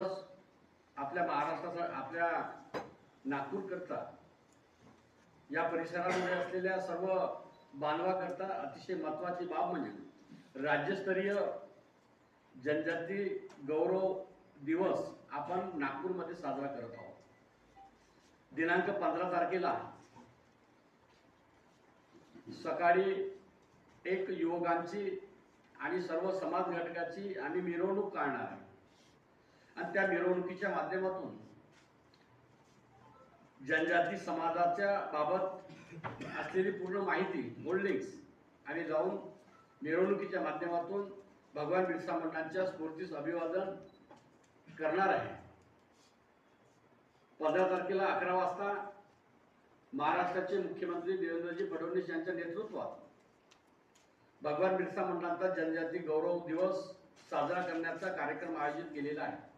आपल्या महाराष्ट्राचा आपल्या नागपूरकरता या परिसरामध्ये असलेल्या सर्व बांधवाकरता अतिशय महत्त्वाची बाब म्हणजे राज्यस्तरीय जनजाती गौरव दिवस आपण नागपूरमध्ये साजरा करत आहोत। दिनांक 15 तारखेला सकाळी एक युवकांची आणि सर्व समाज घटकाची आम्ही मिरवणूक काढणार आहे आणि त्या मिरवणुकीच्या माध्यमातून जनजाती समाजाच्या बाबत असलेली पूर्ण माहिती होल्डिंग्स आणि जाऊन मिरवणुकीच्या माध्यमातून भगवान बिरसा मुंडांच्या स्फूर्तीस अभिवादन करणार आहे। 15 तारखेला 11 वाजता महाराष्ट्राचे मुख्यमंत्री देवेंद्रजी फडणवीस यांच्या नेतृत्वात भगवान बिरसा मुंडांचा जनजाती गौरव दिवस साजरा करण्याचा कार्यक्रम आयोजित केलेला आहे।